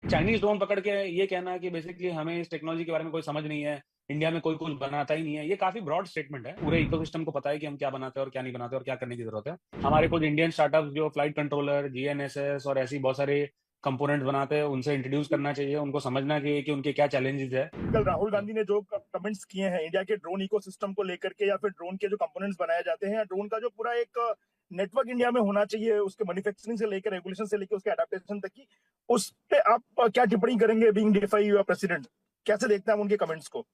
Chinese drone पकड़ के ये कहना कि बेसिकली हमें इस टेक्नोलॉजी के बारे में कोई समझ नहीं है, इंडिया में कोई कुछ बनाता ही नहीं है, ये काफी ब्रॉड स्टेटमेंट है। पूरे इकोसिस्टम को पता है कि हम क्या बनाते हैं और क्या नहीं बनाते और क्या करने की जरूरत है। हमारे कुछ इंडियन स्टार्टअप जो फ्लाइट कंट्रोलर, जीएनएसएस और ऐसी बहुत सारे कंपोनेंट बनाते हैं, उनसे इंट्रोड्यूस करना चाहिए, उनको समझना चाहिए कि उनके क्या चैलेंजेस है। कल राहुल गांधी ने जो कमेंट्स किए हैं इंडिया के ड्रोन इकोसिस्टम को लेकर के, या फिर ड्रोन के जो कंपोनेंट्स बनाए जाते हैं, ड्रोन का जो पूरा एक नेटवर्क इंडिया में होना चाहिए, उसके मैन्युफैक्चरिंग से लेकर रेगुलेशन से लेकर उसके अडेप्टेशन तक की, उस पे आप क्या टिप्पणी करेंगे बीइंग डीफाई यूर प्रेसिडेंट? कैसे देखते हैं आप उनके कमेंट्स को?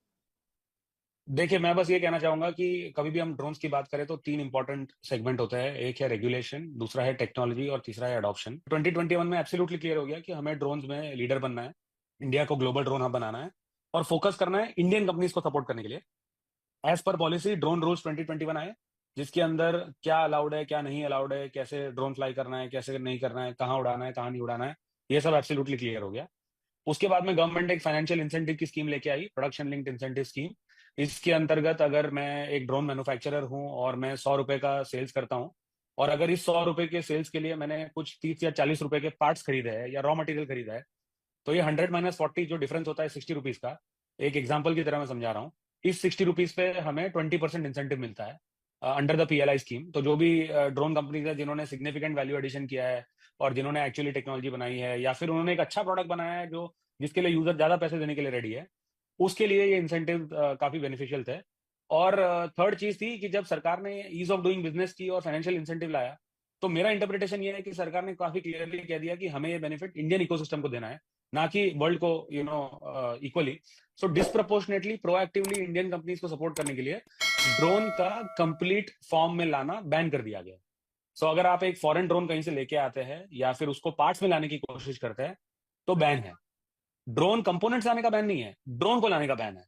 देखिए, मैं बस ये कहना चाहूंगा कि कभी भी हम ड्रोन्स की बात करें तो तीन इंपॉर्टेंट सेगमेंट होते हैं। एक है रेगुलेशन, दूसरा है टेक्नोलॉजी और तीसरा है अडॉप्शन। 2021 में एब्सोल्युटली क्लियर हो गया कि हमें ड्रोन्स में लीडर बनना है, इंडिया को ग्लोबल ड्रोन हब बनाना है और फोकस करना है इंडियन कंपनीज को सपोर्ट करने के लिए। As per policy drone rules 2021 आए, जिसके अंदर क्या अलाउड है, क्या नहीं अलाउड है, कैसे ड्रोन फ्लाई करना है, कैसे नहीं करना है, कहाँ उड़ाना है, कहाँ नहीं उड़ाना है, ये सब एब्सोल्युटली क्लियर हो गया। उसके बाद में गवर्नमेंट एक फाइनेंशियल इंसेंटिव की स्कीम लेके आई, प्रोडक्शन लिंक्ड इंसेंटिव स्कीम। इसके अंतर्गत अगर मैं एक ड्रोन मैन्युफैक्चरर हूं और मैं 100 रुपए का सेल्स करता हूं, और अगर इस 100 रुपए के सेल्स के लिए मैंने कुछ 30 या 40 रुपए के पार्ट्स खरीदे हैं या रॉ मटेरियल खरीदा है, तो ये 100 - 40 जो डिफरेंस होता है 60 रुपीज का, एक एग्जाम्पल की तरह मैं समझा रहा हूँ, इस 60 रुपीज पे हमें 20% इंसेंटिव मिलता है अंडर द पीएलआई स्कीम। तो जो भी ड्रोन कंपनीज है जिन्होंने सिग्निफिकेंट वैल्यू एडिशन किया है और जिन्होंने एक्चुअली टेक्नोलॉजी बनाई है, या फिर उन्होंने एक अच्छा प्रोडक्ट बनाया है जो जिसके लिए यूजर ज्यादा पैसे देने के लिए रेडी है, उसके लिए ये इंसेंटिव काफी बेनिफिशियल थे। और थर्ड चीज थी कि जब सरकार ने ईज ऑफ डूइंग बिजनेस की और फाइनेंशियल इंसेंटिव लाया, तो मेरा इंटरप्रिटेशन ये है कि सरकार ने काफी क्लियरली कह दिया कि हमें ये बेनिफिट इंडियन इकोसिस्टम को देना है, ना कि वर्ल्ड को इक्वली। सो डिस्प्रपोर्शनेटली प्रोएक्टिवली इंडियन कंपनीज को सपोर्ट करने के लिए ड्रोन का कंप्लीट फॉर्म में लाना बैन कर दिया गया। सो अगर आप एक फॉरेन ड्रोन कहीं से लेके आते हैं या फिर उसको पार्ट्स में लाने की कोशिश करते हैं, तो बैन है। ड्रोन कंपोनेंट्स लाने का बैन नहीं है, ड्रोन को लाने का बैन है।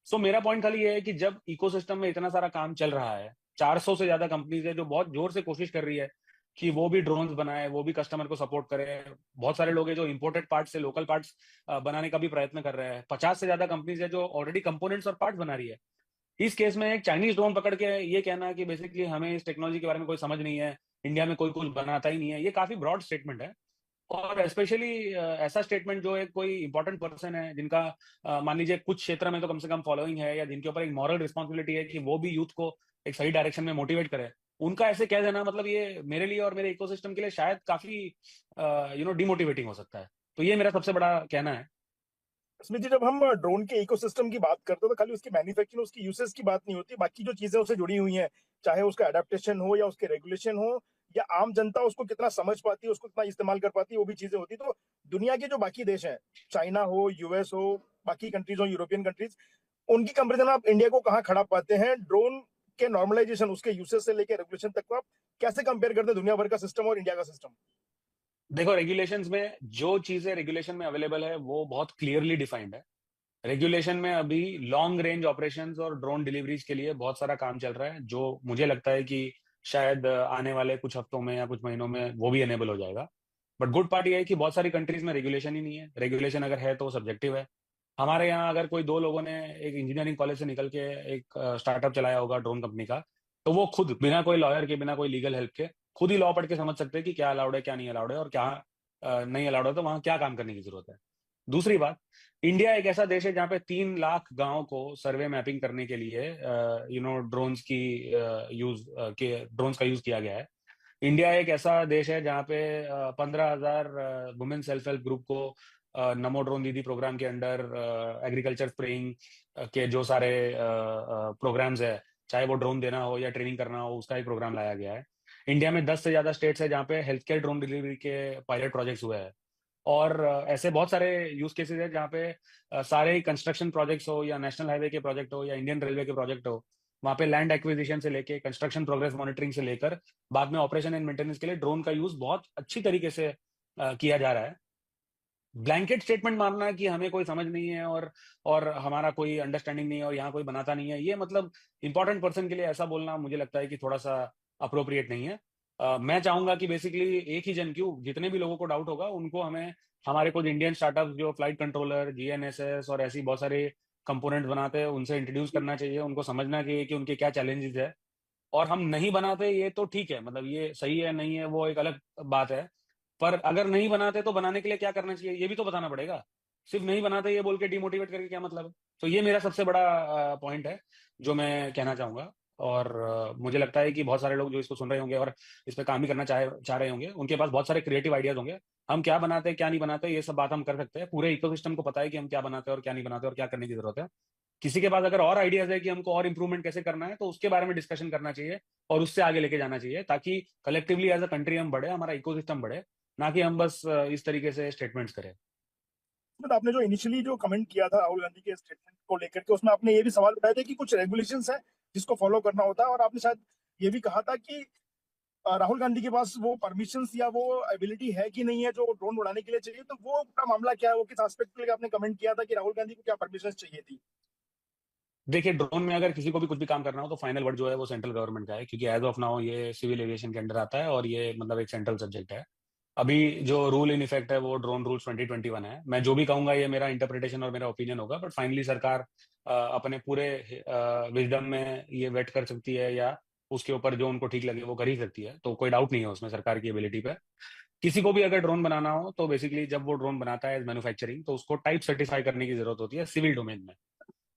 सो मेरा पॉइंट खाली ये है कि जब इकोसिस्टम में इतना सारा काम चल रहा है, 400 से ज्यादा कंपनीज है जो बहुत जोर से कोशिश कर रही है कि वो भी ड्रोन्स बनाए, वो भी कस्टमर को सपोर्ट करे। बहुत सारे लोग हैं जो इंपोर्टेड पार्ट्स से लोकल पार्ट्स बनाने का भी प्रयत्न कर रहे हैं। 50 से ज्यादा कंपनीज है जो ऑलरेडी कंपोनेंट्स और पार्ट्स बना रही है। इस केस में एक चाइनीज ड्रोन पकड़ के ये कहना है कि बेसिकली हमें इस टेक्नोलॉजी के बारे में कोई समझ नहीं है, इंडिया में कोई कुछ बनाता ही नहीं है, ये काफी ब्रॉड स्टेटमेंट है। और स्पेशली ऐसा स्टेटमेंट जो एक कोई इंपॉर्टेंट पर्सन है जिनका मान लीजिए कुछ क्षेत्र में तो कम से कम फॉलोइंग है, या जिनके ऊपर एक मॉरल रिस्पॉन्सिबिलिटी है कि वो भी यूथ को एक सही डायरेक्शन में मोटिवेट करे, उनका ऐसे कह देना, मतलब ये मेरे लिए और मेरे इकोसिस्टम के लिए शायद काफी डिमोटिवेटिंग हो सकता है। तो ये मेरा सबसे बड़ा कहना है। स्मित जी, जब हम ड्रोन के इकोसिस्टम की बात करते हैं तो खाली उसकी मैन्युफैक्चरिंग, उसकी यूसेज की बात नहीं होती, बाकी जो चीजें उससे जुड़ी हुई हैं, चाहे उसका अडेप्टेशन हो या उसके रेगुलेशन हो, या आम जनता उसको कितना समझ पाती है, उसको कितना इस्तेमाल कर पाती है, वो भी चीजें होती। तो दुनिया के जो बाकी देश हैं, चाइना हो, यूएस हो, बाकी कंट्रीज हो, यूरोपियन कंट्रीज, उनकी कंपेरिजन आप इंडिया को कहाँ खड़ा पाते हैं ड्रोन के नॉर्मलाइजेशन, उसके यूसेज से लेकर रेगुलेशन तक को आप कैसे कंपेयर करते हैं दुनिया भर का सिस्टम और इंडिया का सिस्टम? देखो, रेगुलेशंस में जो चीजें रेगुलेशन में अवेलेबल है वो बहुत क्लियरली डिफाइंड है। रेगुलेशन में अभी लॉन्ग रेंज ऑपरेशंस और ड्रोन डिलीवरीज के लिए बहुत सारा काम चल रहा है, जो मुझे लगता है कि शायद आने वाले कुछ हफ्तों में या कुछ महीनों में वो भी एनेबल हो जाएगा। बट गुड पार्ट ये है कि बहुत सारी कंट्रीज में रेगुलेशन ही नहीं है। रेगुलेशन अगर है तो सब्जेक्टिव है। हमारे यहाँ अगर कोई दो लोगों ने एक इंजीनियरिंग कॉलेज से निकल के एक स्टार्टअप चलाया होगा ड्रोन कंपनी का, तो वो खुद बिना कोई लॉयर के, बिना कोई लीगल हेल्प के, खुद ही लॉ पढ़ के समझ सकते हैं कि क्या अलाउड है, क्या नहीं अलाउड है, और क्या नहीं अलाउड है, तो वहां क्या काम करने की जरूरत है। दूसरी बात, इंडिया एक ऐसा देश है जहाँ पे 3 लाख गांव को सर्वे मैपिंग करने के लिए ड्रोन्स की यूज के ड्रोन्स का यूज किया गया है। इंडिया एक ऐसा देश है जहाँ पे 15,000 वुमेन सेल्फ हेल्प ग्रुप को नमो ड्रोन दीदी प्रोग्राम के अंडर एग्रीकल्चर स्प्रेइंग के जो सारे प्रोग्राम्स है, चाहे वो ड्रोन देना हो या ट्रेनिंग करना हो, उसका एक प्रोग्राम लाया गया है। इंडिया में 10 से ज्यादा स्टेट्स है जहाँ पे हेल्थ केयर ड्रोन डिलीवरी के पायलट प्रोजेक्ट्स हुए हैं। और ऐसे बहुत सारे यूज केसेस है जहाँ पे सारे कंस्ट्रक्शन प्रोजेक्ट्स हो, या नेशनल हाईवे के प्रोजेक्ट हो, या इंडियन रेलवे के प्रोजेक्ट हो, वहाँ पे लैंड एक्विजिशन से लेके कंस्ट्रक्शन प्रोग्रेस मॉनिटरिंग से लेकर बाद में ऑपरेशन एंड मेंटेनेंस के लिए ड्रोन का यूज बहुत अच्छी तरीके से किया जा रहा है। ब्लैंकेट स्टेटमेंट मारना कि हमें कोई समझ नहीं है और हमारा कोई अंडरस्टैंडिंग नहीं है और यहाँ कोई बनाता नहीं है, ये मतलब इंपॉर्टेंट पर्सन के लिए ऐसा बोलना मुझे लगता है कि थोड़ा सा अप्रोप्रिएट नहीं है। मैं चाहूंगा कि बेसिकली एक ही जन क्यों, जितने भी लोगों को डाउट होगा उनको हमें हमारे कुछ इंडियन स्टार्टअप जो फ्लाइट कंट्रोलर, जीएनएसएस और ऐसी बहुत सारे कंपोनेंट बनाते हैं, उनसे इंट्रोड्यूस करना चाहिए, उनको समझना चाहिए कि उनके क्या चैलेंजेस है। और हम नहीं बनाते ये तो ठीक है, मतलब ये सही है नहीं है वो एक अलग बात है। पर अगर नहीं बनाते तो बनाने के लिए क्या करना चाहिए ये भी तो बताना पड़ेगा। सिर्फ नहीं बनाते ये बोल के डिमोटिवेट करके क्या मतलब है? तो ये मेरा सबसे बड़ा पॉइंट है जो मैं कहना चाहूंगा। और मुझे लगता है कि बहुत सारे लोग जो इसको सुन रहे होंगे और इस पे काम भी करना चाह रहे होंगे, उनके पास बहुत सारे क्रिएटिव आइडियाज होंगे। हम क्या बनाते हैं क्या नहीं बनाते ये सब बात हम कर सकते हैं, पूरे इकोसिस्टम को पता है कि हम क्या बनाते हैं और क्या नहीं बनाते और क्या करने की जरूरत है। किसी के पास अगर और आइडियाज है कि हमको और इंप्रूवमेंट कैसे करना है तो उसके बारे में डिस्कशन करना चाहिए और उससे आगे लेके जाना चाहिए, ताकि कलेक्टिवली एज अ कंट्री हम बढ़े, हमारा इकोसिस्टम बढ़े, ना कि हम बस इस तरीके से स्टेटमेंट्स करें। मतलब आपने जो इनिशियली जो कमेंट किया था राहुल गांधी के स्टेटमेंट को लेकर के, उसमें आपने ये भी सवाल उठाया था कि कुछ रेगुलेशंस है जिसको फॉलो करना होता है, और आपने शायद ये भी कहा था कि राहुल गांधी के पास वो परमिशंस या वो एबिलिटी है कि नहीं है जो ड्रोन उड़ाने के लिए चाहिए, तो वो पूरा मामला क्या है, वो किस एस्पेक्ट के लिए आपने कमेंट किया था कि राहुल गांधी को क्या परमिशन चाहिए थी? देखिए, ड्रोन में अगर किसी को भी कुछ भी काम करना हो तो फाइनल वर्ड जो है वो सेंट्रल गवर्नमेंट का है, क्योंकि एज ऑफ नाउ ये सिविल एविएशन के अंडर आता है और ये मतलब एक सेंट्रल सब्जेक्ट है। अभी जो रूल इन इफेक्ट है वो ड्रोन रूल्स 2021 है। मैं जो भी कहूंगा ये मेरा इंटरप्रिटेशन और मेरा ओपिनियन होगा, बट फाइनली सरकार अपने पूरे विजडम में ये वेट कर सकती है या उसके ऊपर जो उनको ठीक लगे वो कर ही सकती है। तो कोई डाउट नहीं है उसमें सरकार की एबिलिटी पे। किसी को भी अगर ड्रोन बनाना हो तो बेसिकली जब वो ड्रोन बनाता है मैन्युफैक्चरिंग तो उसको टाइप सर्टिफाई करने की जरूरत होती है सिविल डोमेन में।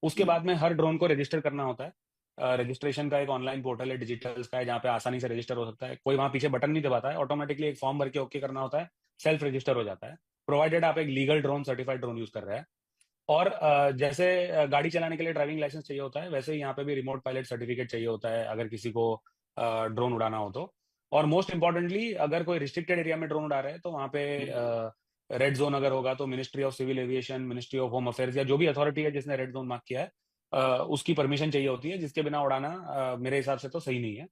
उसके बाद में हर ड्रोन को रजिस्टर करना होता है। रजिस्ट्रेशन का एक ऑनलाइन पोर्टल है, डिजिटल का है, जहाँ पे आसानी से रजिस्टर हो सकता है। कोई वहां पीछे बटन नहीं दबाता है, ऑटोमेटिकली एक फॉर्म भर के ओके करना होता है, सेल्फ रजिस्टर हो जाता है, प्रोवाइडेड आप एक legal drone certified drone use कर रहे हैं। और जैसे गाड़ी चलाने के लिए ड्राइविंग लाइसेंस चाहिए होता है, वैसे ही यहाँ पे भी रिमोट पायलट सर्टिफिकेट चाहिए होता है अगर किसी को ड्रोन उड़ाना हो तो। और मोस्ट इंपॉर्टेंटली अगर कोई रिस्ट्रिक्टेड एरिया में ड्रोन उड़ा रहे हैं तो वहाँ पे रेड जोन अगर होगा तो ministry of civil aviation, ministry of home affairs या जो भी अथॉरिटी है जिसने रेड जोन मार्क किया है उसकी परमिशन चाहिए होती है, जिसके बिना उड़ाना मेरे हिसाब से तो सही नहीं है।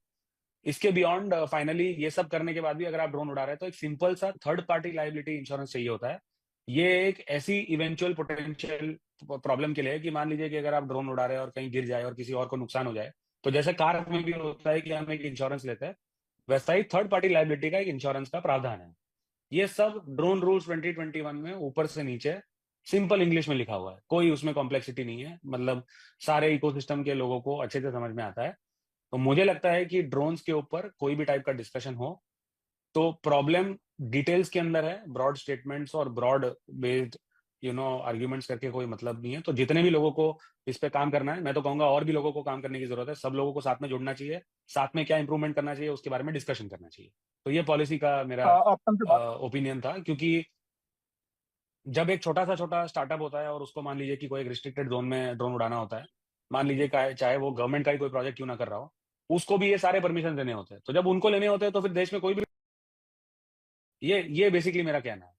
इसके बियॉन्ड फाइनली ये सब करने के बाद भी अगर आप ड्रोन उड़ा रहे हैं तो एक सिंपल सा थर्ड पार्टी लाइबिलिटी इंश्योरेंस चाहिए होता है। ये एक ऐसी इवेंचुअल पोटेंशियल प्रॉब्लम के लिए है कि मान लीजिए कि अगर आप ड्रोन उड़ा रहे हैं और कहीं गिर जाए और किसी और को नुकसान हो जाए, तो जैसे कार में भी होता है कि हम एक इंश्योरेंस लेते हैं, वैसा ही थर्ड पार्टी लाइबिलिटी का एक इंश्योरेंस का प्रावधान है। ये सब ड्रोन रूल्स 2021 में ऊपर से नीचे सिंपल इंग्लिश में लिखा हुआ है, कोई उसमें कॉम्प्लेक्सिटी नहीं है, मतलब सारे इकोसिस्टम के लोगों को अच्छे से समझ में आता है। तो मुझे लगता है कि ड्रोन्स के ऊपर कोई भी टाइप का डिस्कशन हो तो प्रॉब्लम डिटेल्स के अंदर है, ब्रॉड स्टेटमेंट्स और ब्रॉड बेस्ड आर्ग्यूमेंट्स करके कोई मतलब नहीं है। तो जितने भी लोगों को इस पे काम करना है, मैं तो कहूंगा और भी लोगों को काम करने की जरूरत है, सब लोगों को साथ में जुड़ना चाहिए, साथ में क्या इंप्रूवमेंट करना चाहिए उसके बारे में डिस्कशन करना चाहिए। तो ये पॉलिसी का मेरा आप हमसे बात ओपिनियन था, क्योंकि जब एक छोटा स्टार्टअप होता है और उसको मान लीजिए कि कोई एक रिस्ट्रिक्टेड जोन में ड्रोन उड़ाना होता है, मान लीजिए चाहे वो गवर्नमेंट का ही कोई प्रोजेक्ट क्यों ना कर रहा हो, उसको भी ये सारे परमिशन देने होते हैं। तो जब उनको लेने होते हैं तो फिर देश में कोई भी, ये बेसिकली मेरा कहना है।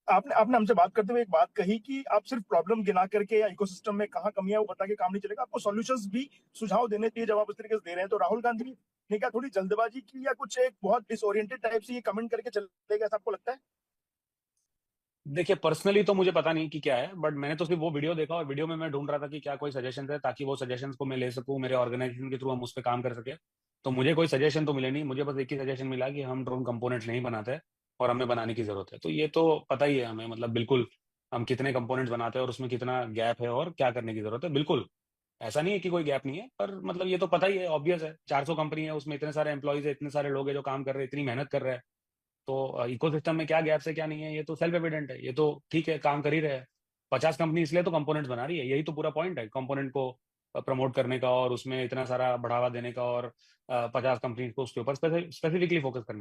आपने आपने हमसे बात करते हुए एक बात कही कि आप सिर्फ प्रॉब्लम गिना करके या इकोसिस्टम में कहाँ कमियां वो बता के काम नहीं चलेगा, आपको सॉल्यूशंस भी सुझाव देने चाहिए जब आप इस तरीके से दे रहे हैं। तो राहुल गांधी ने क्या थोड़ी जल्दबाजी की या कुछ एक बहुत डिसोरिएंटेड टाइप से ये कमेंट करके चलेगा, ऐसा आपको लगता है? देखिए, पर्सनली तो मुझे पता नहीं कि क्या है, बट मैंने तो सिर्फ वो वीडियो देखा और वीडियो में मैं ढूंढ रहा था कि क्या कोई सजेशन है ताकि वो सजेशंस को मैं ले सकूं, मेरे ऑर्गेनाइजेशन के थ्रू हम उस पर काम कर सके। तो मुझे कोई सजेशन तो मिले नहीं, मुझे बस एक ही सजेशन मिला कि हम ड्रोन कंपोनेंट्स नहीं बनाते और हमें बनाने की जरूरत है। तो ये तो पता ही है हमें, मतलब बिल्कुल हम कितने कंपोनेंट्स बनाते हैं और उसमें कितना गैप है और क्या करने की जरूरत है। बिल्कुल ऐसा नहीं है कि कोई गैप नहीं है, पर मतलब ये तो पता ही है, ऑब्वियस है, 400 कंपनी है, उसमें इतने सारे एम्प्लॉइज है, इतने सारे लोग हैं जो काम कर रहे हैं, इतनी मेहनत कर रहे हैं। तो इकोसिस्टम में क्या गैप्स है क्या नहीं है ये तो सेल्फ एविडेंट है, ये तो ठीक है, काम कर ही रहे हैं। 50 कंपनी इसलिए तो कंपोनेंट्स बना रही है, यही तो पूरा पॉइंट है कंपोनेंट को प्रमोट करने का और उसमें इतना सारा बढ़ावा देने का और 50 कंपनी को उसके ऊपर स्पेसिफिकली फोकस करने का।